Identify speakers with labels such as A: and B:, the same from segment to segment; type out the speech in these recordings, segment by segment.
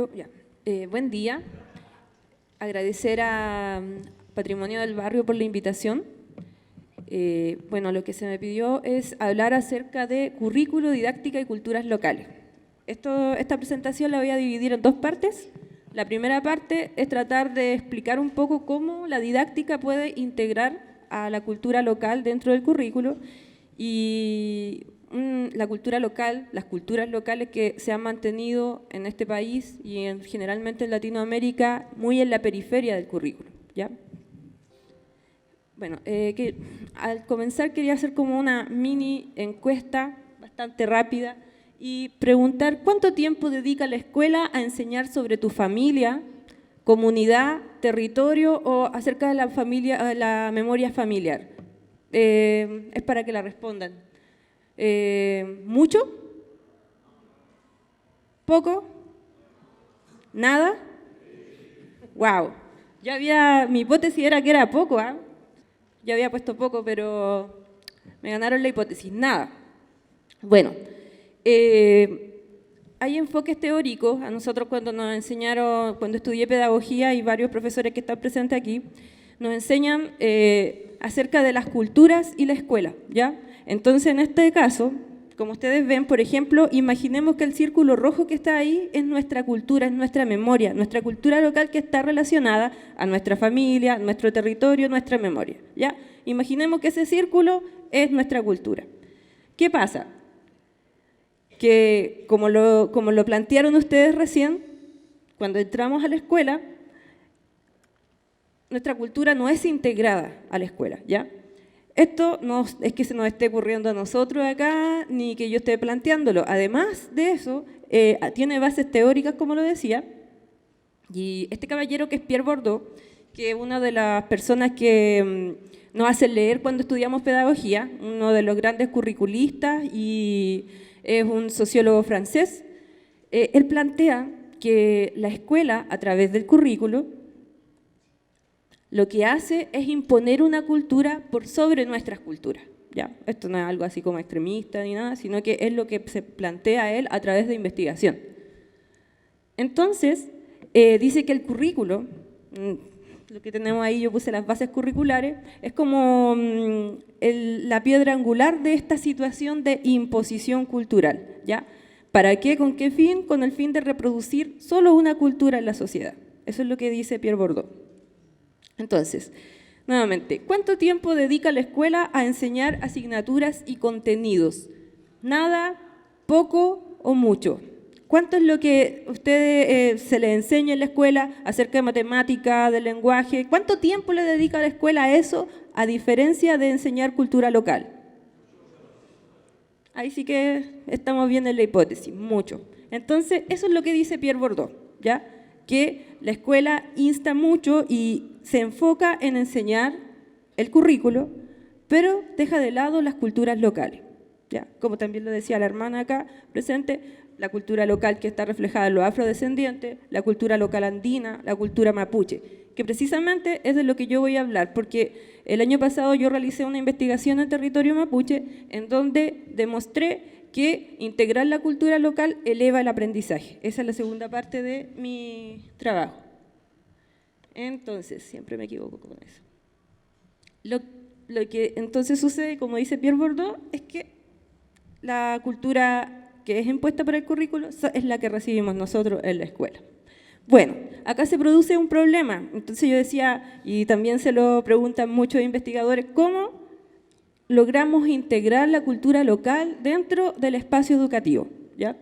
A: Primero, ya. Buen día. Agradecer a Patrimonio del Barrio por la invitación. Bueno, lo que se me pidió es hablar acerca de currículo, didáctica y culturas locales. Esta presentación la voy a dividir en dos partes. La primera parte es tratar de explicar un poco cómo la didáctica puede integrar a la cultura local dentro del currículo y la cultura local, las culturas locales que se han mantenido en este país y generalmente en Latinoamérica muy en la periferia del currículo, ¿ya? Bueno, al comenzar quería hacer como una mini encuesta bastante rápida y preguntar ¿cuánto tiempo dedica la escuela a enseñar sobre tu familia, comunidad, territorio o acerca de la familia, la memoria familiar? Es para que la respondan. ¿Mucho? ¿Poco? ¿Nada? ¡Wow! Mi hipótesis era que era poco, ¿ah? Yo había puesto poco, pero me ganaron la hipótesis. Nada. Bueno, hay enfoques teóricos. A nosotros cuando nos enseñaron, cuando estudié pedagogía y varios profesores que están presentes aquí, nos enseñan acerca de las culturas y la escuela, ¿ya? Entonces, en este caso, como ustedes ven, por ejemplo, imaginemos que el círculo rojo que está ahí es nuestra cultura, es nuestra memoria, nuestra cultura local que está relacionada a nuestra familia, nuestro territorio, nuestra memoria, ¿ya? Imaginemos que ese círculo es nuestra cultura. ¿Qué pasa? Que, como lo plantearon ustedes recién, cuando entramos a la escuela, nuestra cultura no es integrada a la escuela, ¿ya? Esto no es que se nos esté ocurriendo a nosotros acá, ni que yo esté planteándolo. Además de eso, tiene bases teóricas, como lo decía, y este caballero que es Pierre Bourdieu, que es una de las personas que nos hace leer cuando estudiamos pedagogía, uno de los grandes curriculistas y es un sociólogo francés, él plantea que la escuela, a través del currículo, lo que hace es imponer una cultura por sobre nuestras culturas, ¿ya? Esto no es algo así como extremista ni nada, sino que es lo que se plantea él a través de investigación. Entonces, dice que el currículo, lo que tenemos ahí, yo puse las bases curriculares, es como la piedra angular de esta situación de imposición cultural, ¿ya? ¿Para qué? ¿Con qué fin? Con el fin de reproducir solo una cultura en la sociedad. Eso es lo que dice Pierre Bourdieu. Entonces, nuevamente, ¿cuánto tiempo dedica la escuela a enseñar asignaturas y contenidos? ¿Nada, poco o mucho? ¿Cuánto es lo que ustedes se les enseña en la escuela acerca de matemática, de lenguaje? ¿Cuánto tiempo le dedica la escuela a eso, a diferencia de enseñar cultura local? Ahí sí que estamos viendo en la hipótesis, mucho. Entonces, eso es lo que dice Pierre Bourdieu, ¿ya? Que la escuela insta mucho y se enfoca en enseñar el currículo, pero deja de lado las culturas locales, ¿ya? Como también lo decía la hermana acá presente, la cultura local que está reflejada en los afrodescendientes, la cultura local andina, la cultura mapuche, que precisamente es de lo que yo voy a hablar, porque el año pasado yo realicé una investigación en territorio mapuche en donde demostré que integrar la cultura local eleva el aprendizaje. Esa es la segunda parte de mi trabajo. Entonces, siempre me equivoco con eso. Lo que entonces sucede, como dice Pierre Bourdieu, es que la cultura que es impuesta por el currículo es la que recibimos nosotros en la escuela. Bueno, acá se produce un problema. Entonces yo decía, y también se lo preguntan muchos investigadores, ¿cómo logramos integrar la cultura local dentro del espacio educativo? ¿Ya?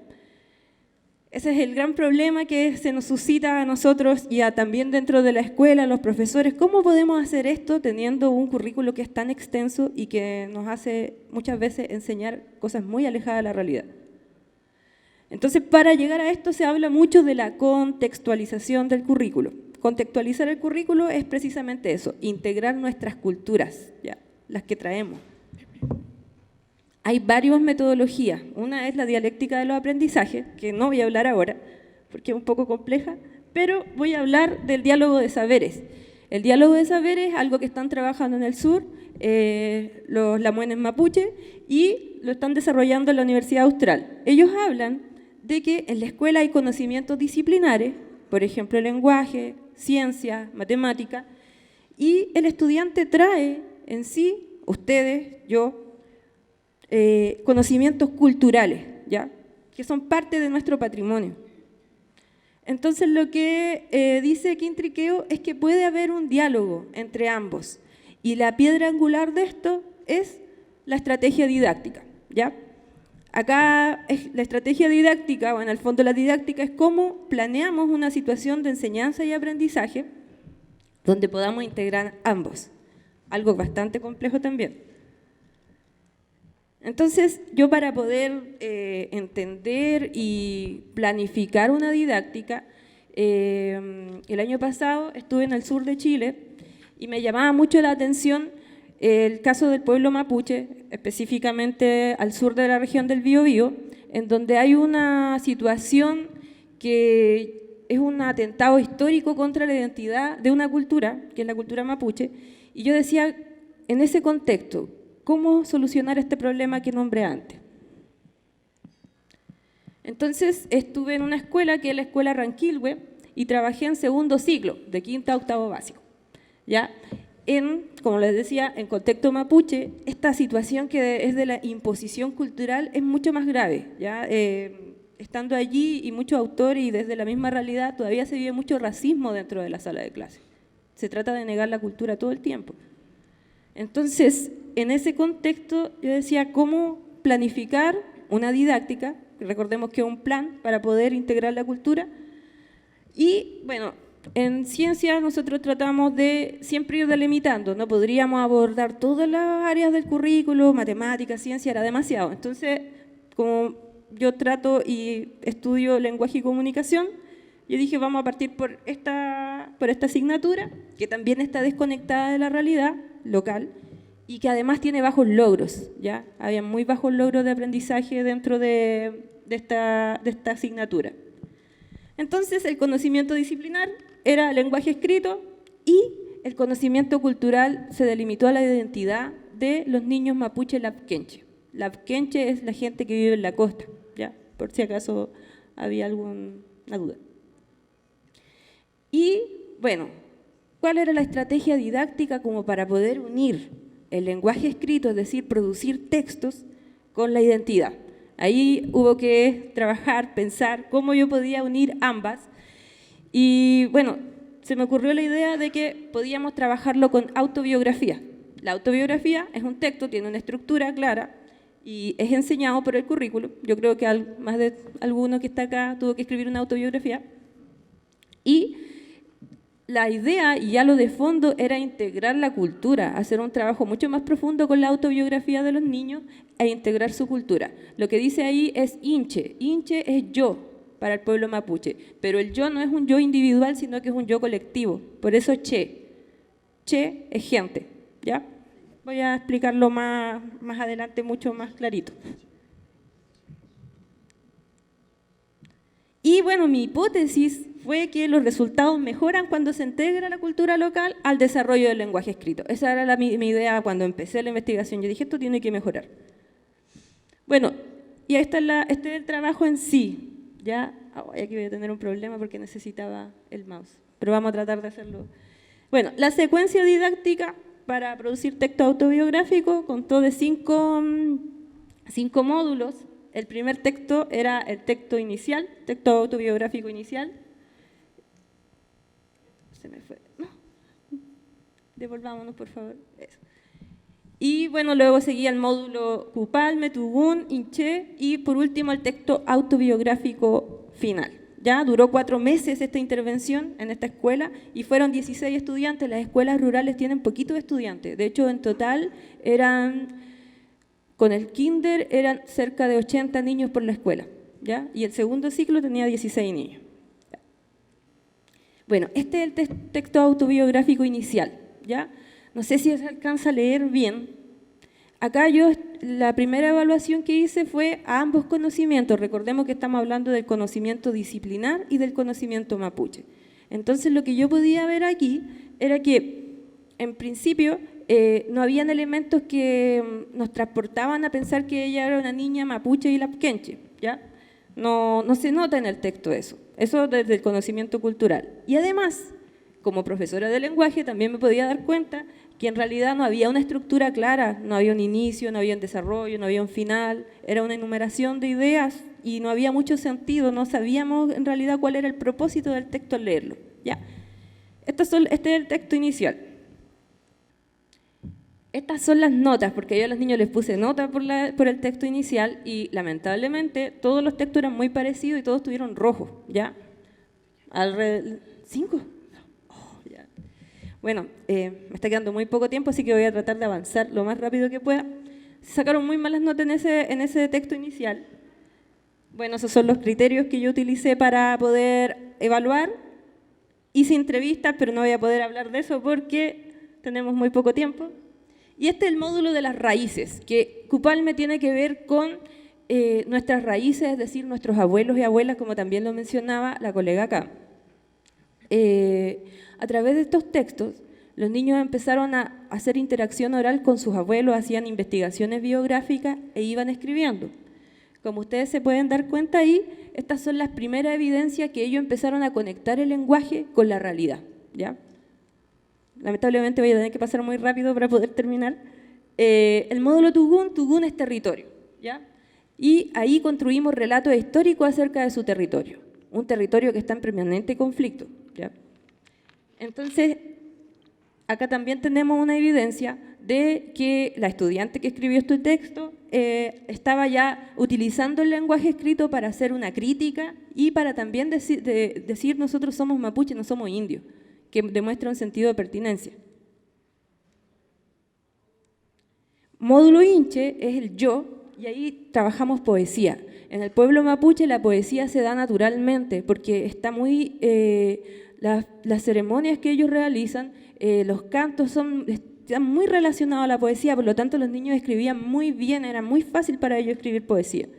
A: Ese es el gran problema que se nos suscita a nosotros y también dentro de la escuela, los profesores. ¿Cómo podemos hacer esto teniendo un currículo que es tan extenso y que nos hace muchas veces enseñar cosas muy alejadas de la realidad? Entonces, para llegar a esto se habla mucho de la contextualización del currículo. Contextualizar el currículo es precisamente eso, integrar nuestras culturas, ¿ya? Las que traemos. Hay varias metodologías. Una es la dialéctica de los aprendizajes, que no voy a hablar ahora, porque es un poco compleja, pero voy a hablar del diálogo de saberes. El diálogo de saberes es algo que están trabajando en el sur, los lamuenes mapuche, y lo están desarrollando en la Universidad Austral. Ellos hablan de que en la escuela hay conocimientos disciplinares, por ejemplo, lenguaje, ciencia, matemática, y el estudiante trae en sí, ustedes, yo, conocimientos culturales, ¿ya?, que son parte de nuestro patrimonio. Entonces, lo que dice Quintriqueo es que puede haber un diálogo entre ambos, y la piedra angular de esto es la estrategia didáctica, ¿ya? Acá la estrategia didáctica, o en el fondo la didáctica, es cómo planeamos una situación de enseñanza y aprendizaje donde podamos integrar ambos, algo bastante complejo también. Entonces, yo para poder entender y planificar una didáctica, el año pasado estuve en el sur de Chile y me llamaba mucho la atención el caso del pueblo mapuche, específicamente al sur de la región del Biobío, en donde hay una situación que es un atentado histórico contra la identidad de una cultura, que es la cultura mapuche, y yo decía, en ese contexto, ¿cómo solucionar este problema que nombré antes? Entonces estuve en una escuela que es la escuela Ranquilhue y trabajé en segundo ciclo, de quinto a octavo básico, ¿ya? Como les decía, en contexto mapuche, esta situación que es de la imposición cultural es mucho más grave, ¿ya? Estando allí y muchos autores y desde la misma realidad todavía se vive mucho racismo dentro de la sala de clase. Se trata de negar la cultura todo el tiempo. Entonces, en ese contexto yo decía, ¿cómo planificar una didáctica? Recordemos que es un plan para poder integrar la cultura. Y bueno, en ciencia nosotros tratamos de siempre ir delimitando, no podríamos abordar todas las áreas del currículo, matemáticas, ciencia, era demasiado. Entonces, como yo trato y estudio lenguaje y comunicación, yo dije, vamos a partir por esta asignatura, que también está desconectada de la realidad local y que además tiene bajos logros, ¿ya? Había muy bajos logros de aprendizaje dentro de esta asignatura. Entonces, el conocimiento disciplinar era lenguaje escrito y el conocimiento cultural se delimitó a la identidad de los niños mapuche labquenche. Labquenche es la gente que vive en la costa, ¿ya? Por si acaso había alguna duda. Y, bueno, ¿cuál era la estrategia didáctica como para poder unir el lenguaje escrito, es decir, producir textos, con la identidad? Ahí hubo que trabajar, pensar cómo yo podía unir ambas. Y bueno, se me ocurrió la idea de que podíamos trabajarlo con autobiografía. La autobiografía es un texto, tiene una estructura clara y es enseñado por el currículo. Yo creo que más de alguno que está acá tuvo que escribir una autobiografía. Y la idea, y ya lo de fondo, era integrar la cultura, hacer un trabajo mucho más profundo con la autobiografía de los niños e integrar su cultura. Lo que dice ahí es inche. Inche es yo para el pueblo mapuche, pero el yo no es un yo individual, sino que es un yo colectivo. Por eso che. Che es gente, ¿ya? Voy a explicarlo más adelante, mucho más clarito. Y bueno, mi hipótesis fue que los resultados mejoran cuando se integra la cultura local al desarrollo del lenguaje escrito. Esa era mi idea cuando empecé la investigación. Yo dije, esto tiene que mejorar. Bueno, y este es el trabajo en sí. Ya, aquí voy a tener un problema porque necesitaba el mouse, pero vamos a tratar de hacerlo. Bueno, la secuencia didáctica para producir texto autobiográfico contó de cinco módulos. El primer texto era el texto inicial, texto autobiográfico inicial. Se me fue. No. Devolvámonos, por favor. Eso. Y bueno, luego seguía el módulo Cupal, Metugún, Inche y por último el texto autobiográfico final. Ya duró 4 meses esta intervención en esta escuela y fueron 16 estudiantes. Las escuelas rurales tienen poquitos estudiantes. De hecho, en total con el kinder eran cerca de 80 niños por la escuela, ¿ya? Y el segundo ciclo tenía 16 niños. Bueno, este es el texto autobiográfico inicial, ¿ya? No sé si se alcanza a leer bien. Acá la primera evaluación que hice fue a ambos conocimientos. Recordemos que estamos hablando del conocimiento disciplinar y del conocimiento mapuche. Entonces, lo que yo podía ver aquí era que, en principio, no habían elementos que nos transportaban a pensar que ella era una niña mapuche y labquenche, ¿ya? No se nota en el texto eso desde el conocimiento cultural. Y además, como profesora de lenguaje, también me podía dar cuenta que en realidad no había una estructura clara, no había un inicio, no había un desarrollo, no había un final, era una enumeración de ideas y no había mucho sentido, no sabíamos en realidad cuál era el propósito del texto al leerlo. Ya. Este es el texto inicial. Estas son las notas, porque yo a los niños les puse nota por el texto inicial y lamentablemente todos los textos eran muy parecidos y todos tuvieron rojo, ¿ya? ¿5? Oh, ya. Bueno, me está quedando muy poco tiempo, así que voy a tratar de avanzar lo más rápido que pueda. Se sacaron muy malas notas en ese texto inicial. Bueno, esos son los criterios que yo utilicé para poder evaluar. Hice entrevistas, pero no voy a poder hablar de eso porque tenemos muy poco tiempo. Y este es el módulo de las raíces, que Cupalme tiene que ver con nuestras raíces, es decir, nuestros abuelos y abuelas, como también lo mencionaba la colega acá. A través de estos textos, los niños empezaron a hacer interacción oral con sus abuelos, hacían investigaciones biográficas e iban escribiendo. Como ustedes se pueden dar cuenta ahí, estas son las primeras evidencias que ellos empezaron a conectar el lenguaje con la realidad, ¿ya? Lamentablemente voy a tener que pasar muy rápido para poder terminar. El módulo Tugún es territorio, ¿ya? Y ahí construimos relatos históricos acerca de su territorio, un territorio que está en permanente conflicto, ¿ya? Entonces, acá también tenemos una evidencia de que la estudiante que escribió este texto estaba ya utilizando el lenguaje escrito para hacer una crítica y para también decir nosotros somos mapuche, no somos indios, que demuestra un sentido de pertinencia. Módulo Inche es el yo, y ahí trabajamos poesía. En el pueblo mapuche la poesía se da naturalmente, porque está muy, las ceremonias que ellos realizan, los cantos están muy relacionados a la poesía, por lo tanto los niños escribían muy bien, era muy fácil para ellos escribir poesía.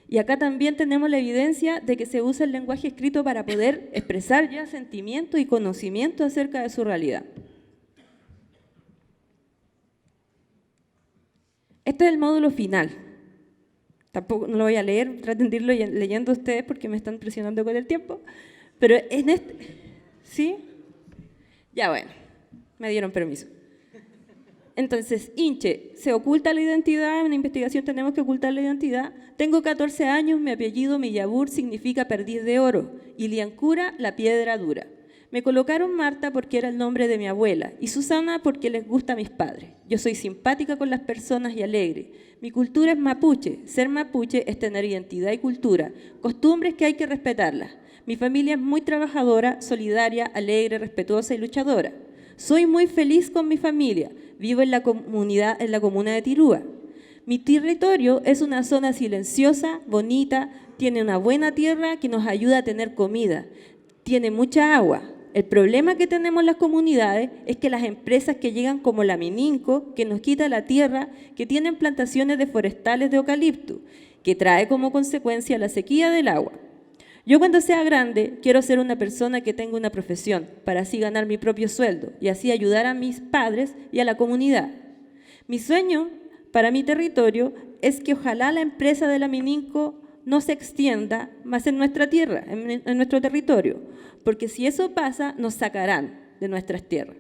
A: Y acá también tenemos la evidencia de que se usa el lenguaje escrito para poder expresar ya sentimientos y conocimiento acerca de su realidad. Este es el módulo final. Tampoco no lo voy a leer, traten de irlo leyendo ustedes porque me están presionando con el tiempo. Pero en este... ¿Sí? Ya bueno, me dieron permiso. Entonces, Inche, se oculta la identidad, en la investigación tenemos que ocultar la identidad. Tengo 14 años, mi apellido Millabur significa perdiz de oro y Liancura, la piedra dura. Me colocaron Marta porque era el nombre de mi abuela y Susana porque les gusta a mis padres. Yo soy simpática con las personas y alegre. Mi cultura es mapuche. Ser mapuche es tener identidad y cultura, costumbres que hay que respetarlas. Mi familia es muy trabajadora, solidaria, alegre, respetuosa y luchadora. Soy muy feliz con mi familia. Vivo en la comuna de Tirúa. Mi territorio es una zona silenciosa, bonita, tiene una buena tierra que nos ayuda a tener comida, tiene mucha agua. El problema que tenemos las comunidades es que las empresas que llegan como la Mininco, que nos quita la tierra, que tienen plantaciones de forestales de eucalipto, que trae como consecuencia la sequía del agua. Yo cuando sea grande quiero ser una persona que tenga una profesión para así ganar mi propio sueldo y así ayudar a mis padres y a la comunidad. Mi sueño para mi territorio es que ojalá la empresa de la Mininco no se extienda más en nuestra tierra, en nuestro territorio, porque si eso pasa nos sacarán de nuestras tierras.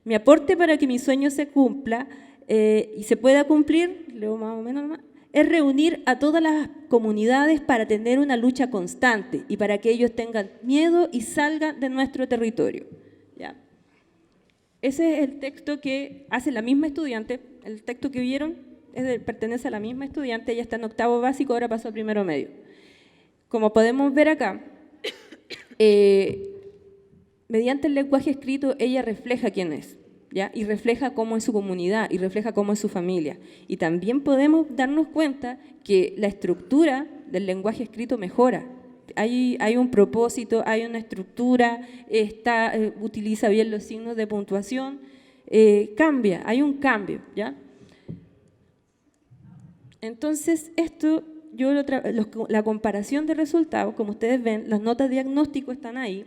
A: Mi aporte para que mi sueño se cumpla y se pueda cumplir, leo más o menos más, es reunir a todas las comunidades para tener una lucha constante y para que ellos tengan miedo y salgan de nuestro territorio. ¿Ya? Ese es el texto que hace la misma estudiante, el texto que vieron pertenece a la misma estudiante, ella está en octavo básico, ahora pasó a primero medio. Como podemos ver acá, mediante el lenguaje escrito ella refleja quién es. ¿Ya? Y refleja cómo es su comunidad, y refleja cómo es su familia. Y también podemos darnos cuenta que la estructura del lenguaje escrito mejora. Hay un propósito, hay una estructura, utiliza bien los signos de puntuación, cambia, hay un cambio, ¿ya? Entonces, esto, la comparación de resultados, como ustedes ven, las notas de diagnóstico están ahí,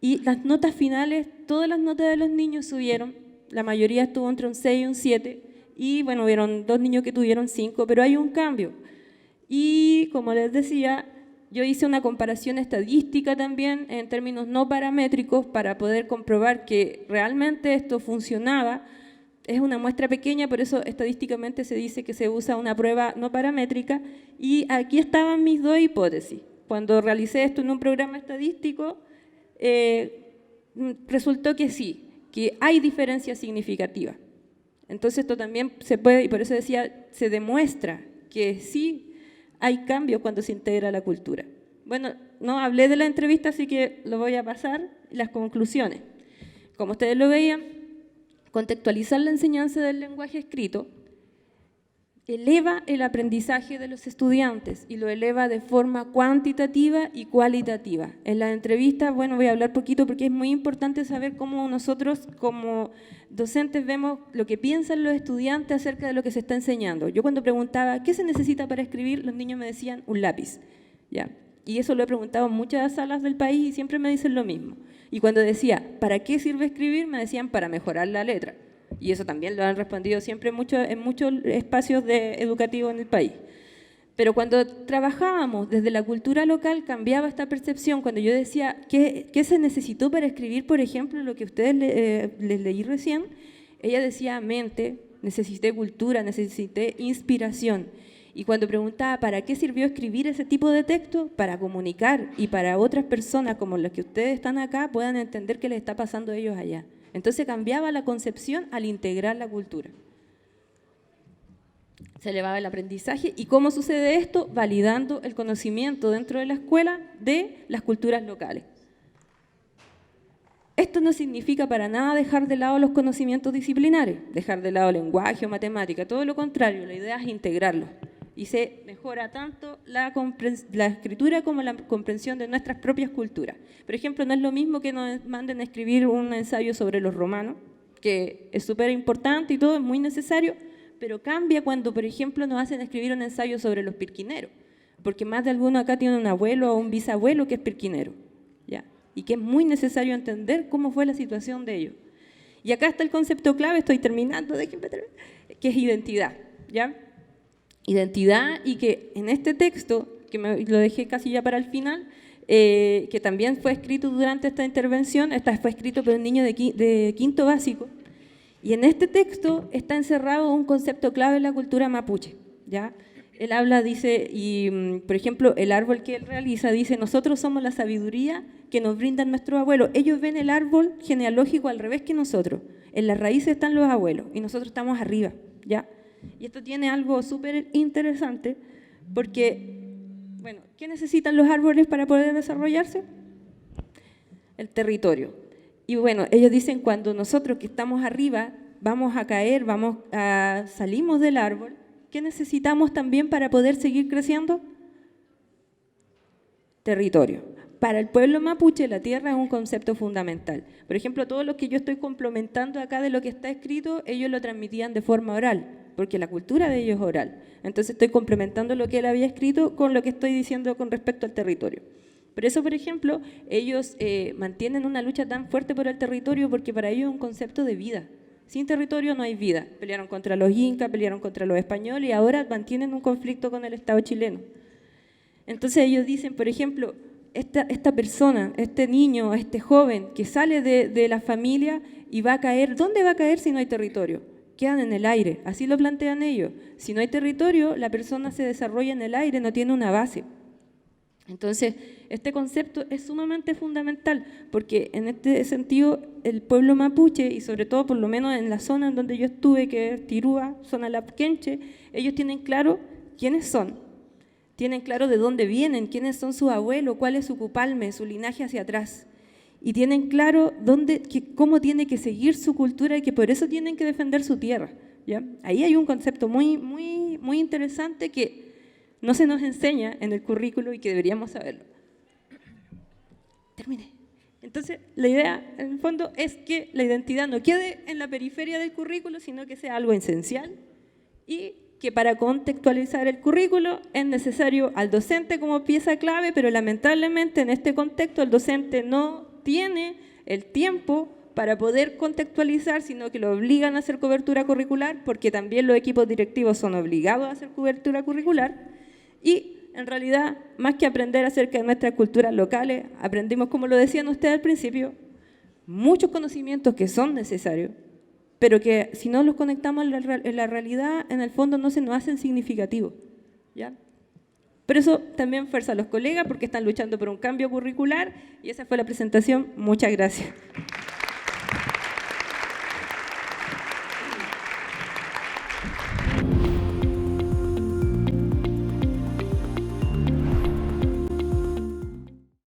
A: y las notas finales, todas las notas de los niños subieron, la mayoría estuvo entre un 6 y un 7, y bueno, hubieron 2 niños que tuvieron 5, pero hay un cambio. Y como les decía, yo hice una comparación estadística también en términos no paramétricos para poder comprobar que realmente esto funcionaba. Es una muestra pequeña, por eso estadísticamente se dice que se usa una prueba no paramétrica. Y aquí estaban mis dos hipótesis. Cuando realicé esto en un programa estadístico, resultó que sí, que hay diferencias significativas. Entonces esto también se puede, y por eso decía, se demuestra que sí hay cambios cuando se integra la cultura. Bueno, no hablé de la entrevista, así que lo voy a pasar, las conclusiones. Como ustedes lo veían, contextualizar la enseñanza del lenguaje escrito eleva el aprendizaje de los estudiantes y lo eleva de forma cuantitativa y cualitativa. En la entrevista, bueno, voy a hablar poquito porque es muy importante saber cómo nosotros como docentes vemos lo que piensan los estudiantes acerca de lo que se está enseñando. Yo cuando preguntaba, ¿qué se necesita para escribir? Los niños me decían, un lápiz. ¿Ya? Y eso lo he preguntado en muchas salas del país y siempre me dicen lo mismo. Y cuando decía, ¿para qué sirve escribir? Me decían, para mejorar la letra. Y eso también lo han respondido siempre en muchos espacios educativos en el país. Pero cuando trabajábamos desde la cultura local cambiaba esta percepción. Cuando yo decía, ¿qué se necesitó para escribir, por ejemplo, lo que ustedes les leí recién? Ella decía, mente, necesité cultura, necesité inspiración. Y cuando preguntaba, ¿para qué sirvió escribir ese tipo de texto? Para comunicar y para otras personas como las que ustedes están acá puedan entender qué les está pasando a ellos allá. Entonces cambiaba la concepción al integrar la cultura. Se elevaba el aprendizaje. ¿Y cómo sucede esto? Validando el conocimiento dentro de la escuela de las culturas locales. Esto no significa para nada dejar de lado los conocimientos disciplinares, dejar de lado lenguaje o matemática, todo lo contrario, la idea es integrarlos. Y se mejora tanto la escritura como la comprensión de nuestras propias culturas. Por ejemplo, no es lo mismo que nos manden a escribir un ensayo sobre los romanos, que es súper importante y todo, es muy necesario, pero cambia cuando, por ejemplo, nos hacen escribir un ensayo sobre los pirquineros, porque más de alguno acá tiene un abuelo o un bisabuelo que es pirquinero, ¿ya? Y que es muy necesario entender cómo fue la situación de ellos. Y acá está el concepto clave, estoy terminando, que es identidad, ¿ya? Identidad, y que en este texto, que lo dejé casi ya para el final, que también fue escrito durante esta intervención, fue escrito por un niño de quinto básico, y en este texto está encerrado un concepto clave en la cultura mapuche, ¿ya? Él habla, dice, y por ejemplo, el árbol que él realiza, dice, nosotros somos la sabiduría que nos brindan nuestros abuelos. Ellos ven el árbol genealógico al revés que nosotros. En las raíces están los abuelos y nosotros estamos arriba, ¿ya? Y esto tiene algo súper interesante porque, bueno, ¿qué necesitan los árboles para poder desarrollarse? El territorio. Y bueno, ellos dicen cuando nosotros que estamos arriba vamos a caer, salimos del árbol, ¿qué necesitamos también para poder seguir creciendo? Territorio. Para el pueblo mapuche la tierra es un concepto fundamental. Por ejemplo, todo lo que yo estoy complementando acá de lo que está escrito, ellos lo transmitían de forma oral, porque la cultura de ellos es oral. Entonces estoy complementando lo que él había escrito con lo que estoy diciendo con respecto al territorio. Por eso, por ejemplo, ellos mantienen una lucha tan fuerte por el territorio porque para ellos es un concepto de vida. Sin territorio no hay vida. Pelearon contra los incas, pelearon contra los españoles y ahora mantienen un conflicto con el Estado chileno. Entonces ellos dicen, por ejemplo, esta persona, este niño, este joven que sale de la familia y va a caer, ¿dónde va a caer si no hay territorio? Quedan en el aire, así lo plantean ellos. Si no hay territorio, la persona se desarrolla en el aire, no tiene una base. Entonces, este concepto es sumamente fundamental, porque en este sentido el pueblo mapuche, y sobre todo por lo menos en la zona en donde yo estuve, que es Tirúa, zona Lapquenche, ellos tienen claro quiénes son, tienen claro de dónde vienen, quiénes son sus abuelos, cuál es su cupalme, su linaje hacia atrás. Y tienen claro cómo tiene que seguir su cultura y que por eso tienen que defender su tierra, ¿ya? Ahí hay un concepto muy, muy, muy interesante que no se nos enseña en el currículo y que deberíamos saberlo. Terminé. Entonces, la idea, en el fondo, es que la identidad no quede en la periferia del currículo, sino que sea algo esencial y que para contextualizar el currículo es necesario al docente como pieza clave, pero lamentablemente en este contexto el docente no tiene el tiempo para poder contextualizar, sino que lo obligan a hacer cobertura curricular, porque también los equipos directivos son obligados a hacer cobertura curricular, Y en realidad, más que aprender acerca de nuestras culturas locales, aprendimos, como lo decían ustedes al principio, muchos conocimientos que son necesarios, pero que si no los conectamos en la realidad, en el fondo no se nos hacen significativos, ¿ya? Pero eso también fuerza a los colegas porque están luchando por un cambio curricular y esa fue la presentación. Muchas gracias.